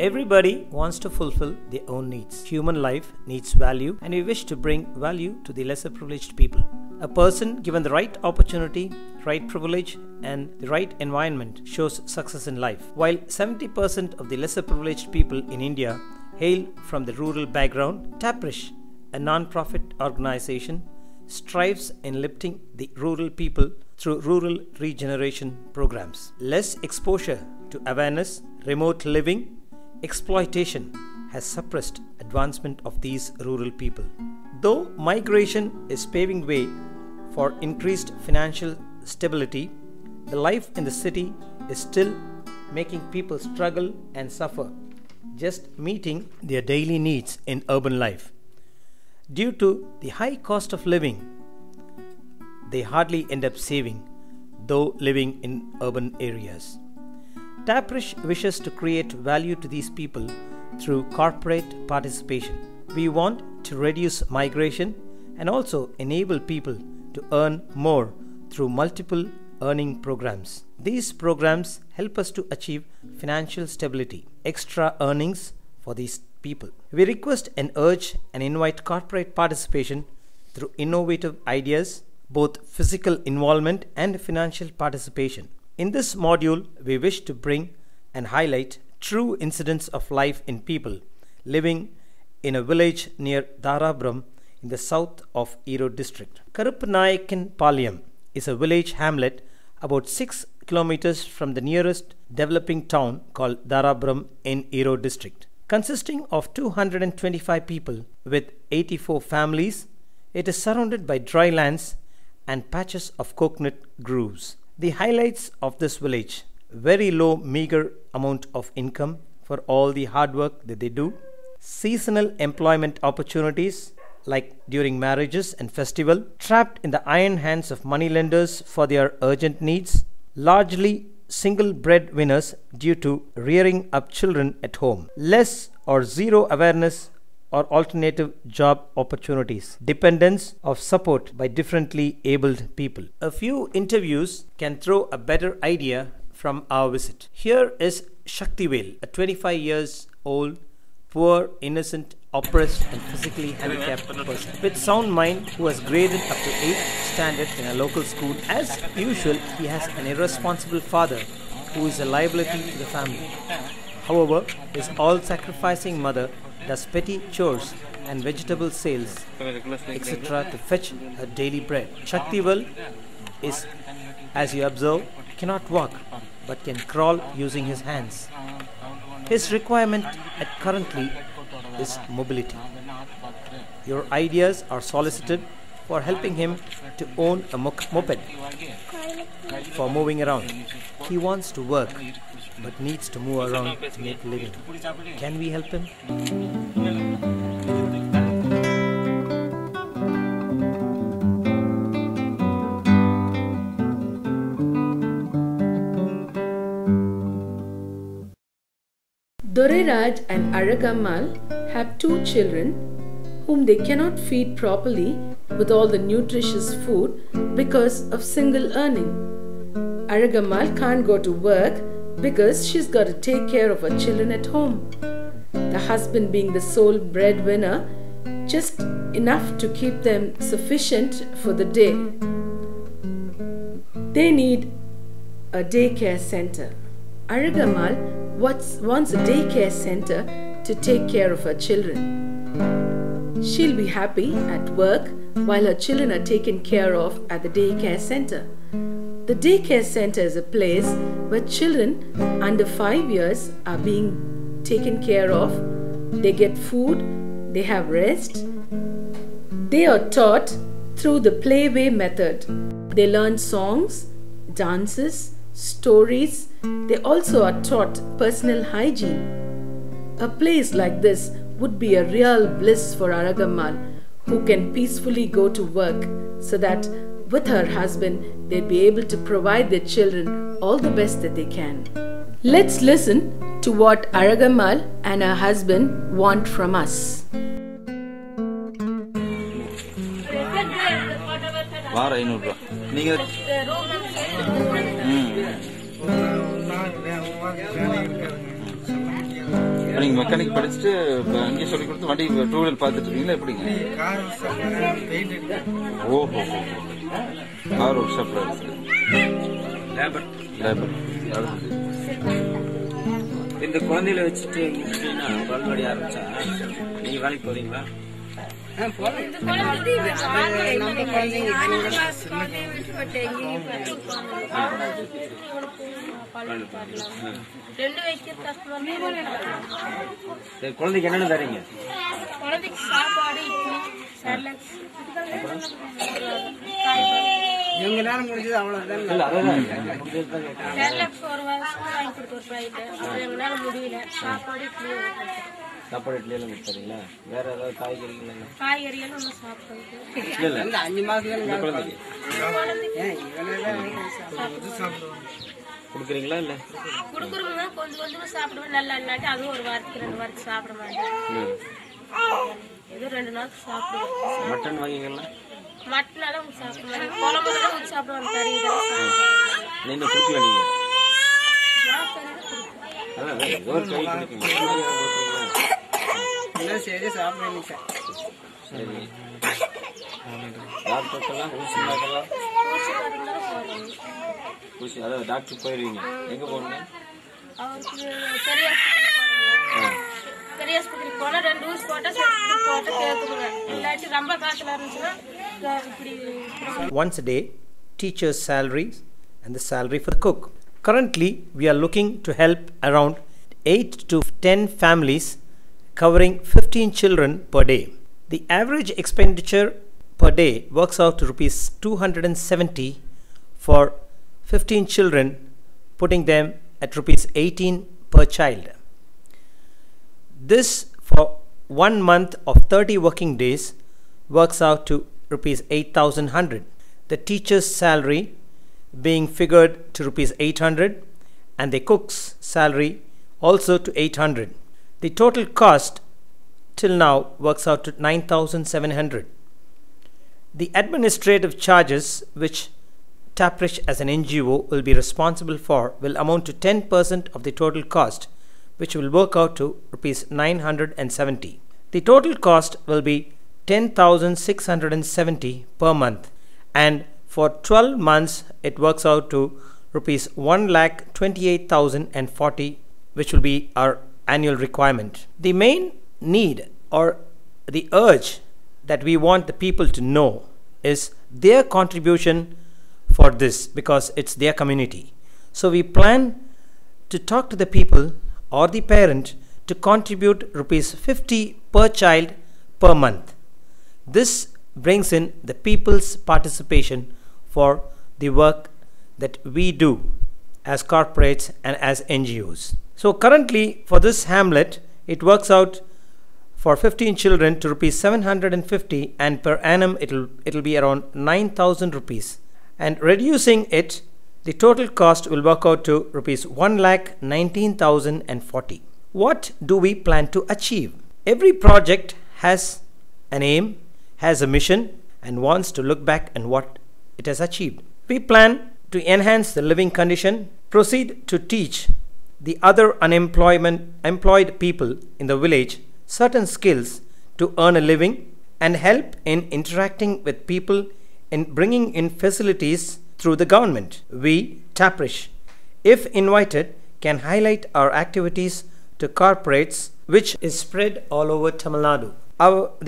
Everybody wants to fulfill their own needs. Human life needs value, and we wish to bring value to the lesser privileged people. A person given the right opportunity, right privilege, and the right environment shows success in life. While 70% of the lesser privileged people in India hail from the rural background, Taprish, a non-profit organization, strives in lifting the rural people through rural regeneration programs. Less exposure to awareness, remote living, exploitation has suppressed advancement of these rural people. Though migration is paving way for increased financial stability, the life in the city is still making people struggle and suffer just meeting their daily needs in urban life. Due to the high cost of living, they hardly end up saving, though living in urban areas. Taprish wishes to create value to these people through corporate participation. We want to reduce migration and also enable people to earn more through multiple earning programs. These programs help us to achieve financial stability, extra earnings for these people. We request and urge and invite corporate participation through innovative ideas, both physical involvement and financial participation. In this module, we wish to bring and highlight true incidents of life in people living in a village near Darabram in the south of Erode district. Karupanayakan Palyam is a village hamlet about 6 kilometers from the nearest developing town called Darabram in Erode district. Consisting of 225 people with 84 families, it is surrounded by dry lands and patches of coconut groves. The highlights of this village: very low meager amount of income for all the hard work that they do, seasonal employment opportunities like during marriages and festival, trapped in the iron hands of moneylenders for their urgent needs, largely single breadwinners due to rearing up children at home, less or zero awareness or alternative job opportunities, dependence of support by differently abled people. A few interviews can throw a better idea from our visit. Here is Shaktivel, a 25 years old, poor, innocent, oppressed and physically handicapped person with sound mind who has graded up to 8th standard in a local school. As usual, he has an irresponsible father who is a liability to the family. However, his all-sacrificing mother does petty chores and vegetable sales, etc. to fetch her daily bread. Shaktivel is, as you observe, cannot walk but can crawl using his hands. His requirement currently is mobility. Your ideas are solicited for helping him to own a moped for moving around. He wants to work but needs to move around to make a living. Can we help him? Doriraj and Aragammal have 2 children whom they cannot feed properly with all the nutritious food because of single earning. Aragammal can't go to work because she's got to take care of her children at home. The husband being the sole breadwinner, just enough to keep them sufficient for the day. They need a daycare center. Aragammal wants a daycare center to take care of her children. She'll be happy at work while her children are taken care of at the daycare center. The daycare center is a place where children under 5 years are being taken care of. They get food, they have rest. They are taught through the playway method. They learn songs, dances, stories. They also are taught personal hygiene. A place like this would be a real bliss for Aragammal, who can peacefully go to work so that with her husband they'd be able to provide their children all the best that they can. Let's listen to what Aragammal and her husband want from us. நீங்க mechanic படிச்சுட்டு அங்கேயே சொல்லி கொடுத்து வண்டி two wheeler பார்த்துட்டு இருக்கீங்களா எப்படிங்க? ஓஹோ, கார் ஒர்க் ஷாப்ல இருக்கு. லேபர் இந்த குழந்தையில வச்சுட்டு பால்வாடி ஆரம்பிச்சா நீங்க வேலைக்கு போறீங்களா? குழந்தைக்கு என்னென்ன தரீங்க? குழந்தைக்கு சாப்பாடு, எங்களால முடிஞ்சது அவ்வளவுதான். எங்களால முடியல. சாப்பாடு இட்லி எல்லாம் கொடுத்தீங்களா? வேற ஏதாவது காய்கறிகள் ஒன்றும் சாப்பிடுறது 5 மாசத்துல கொடுக்குறீங்களா? இல்ல கொடுக்குறோம்னா கொஞ்சம் சாப்பிடுவேன். நல்லா இல்லாட்டி அதுவும் ஒரு வாரத்துக்கு 2 வாரத்துக்கு சாப்பிட மாட்டேன். ஏதோ 2 நாள் சாப்பிடுவேன். மட்டன் வாங்கிங்களா? மட்டனால சாப்பிடுவாங்க. குழம்பு தான் ஊற்றி சாப்பிடுவாங்க. கறி நீங்க கொடுக்கல? நீங்க அதான் ஏதோ ஒரு கை கொடுக்கீங்க. சரி சாப்பிடுவேன் சார். சரி, டாக்டர்லாம் ஊசி அதாவது டாக்டர் போயிருவீங்க. எங்க போகணுங்க? அவருக்கு பெரிய ஆஸ்பத்திரிக்கு போனால் 2 ஊசி போட்டால் கேட்குறேங்க. இல்லாட்டி ரொம்ப காய்ச்சலாக இருந்துச்சுன்னா இப்படி. Once a day, teacher's salaries and the salary for the cook. Currently, we are looking to help around 8 to 10 families covering 15 children per day. The average expenditure per day works out to rupees 270 for 15 children, putting them at rupees 18 per child. This for 1 month of 30 working days works out to rupees 8,100. The teacher's salary being figured to rupees 800 and the cook's salary also to 800. The total cost till now works out to 9,700. The administrative charges which Taprish as an NGO will be responsible for will amount to 10% of the total cost, which will work out to rupees 970. The total cost will be 10,670 per month, and for 12 months it works out to rupees 1,28,040, which will be our annual requirement. The main need or the urge that we want the people to know is their contribution for this, because it's their community. So we plan to talk to the people or the parent to contribute rupees 50 per child per month. This brings in the people's participation for the work that we do as corporates and as NGOs. So currently for this hamlet it works out for 15 children to rupees 750, and per annum it'll be around 9,000 rupees, and reducing it the total cost will work out to rupees 1,19,040. What do we plan to achieve? Every project has an aim, has a mission, and wants to look back and what it has achieved. We plan to enhance the living condition, proceed to teach the other unemployed people in the village certain skills to earn a living, and help in interacting with people in bringing in facilities through the government. We, Taprish, if invited, can highlight our activities to corporates, which is spread all over Tamil Nadu.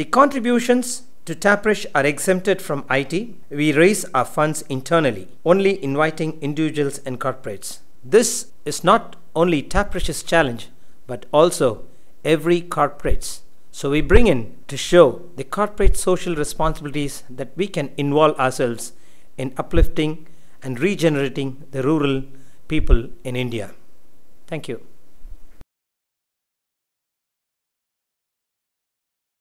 The contributions to Taprish are exempted from IT. We raise our funds internally, only inviting individuals and corporates. This is not only Taprish's challenge, but also every corporate's. So we bring in to show the corporate social responsibilities that we can involve ourselves in uplifting and regenerating the rural people in India. Thank you.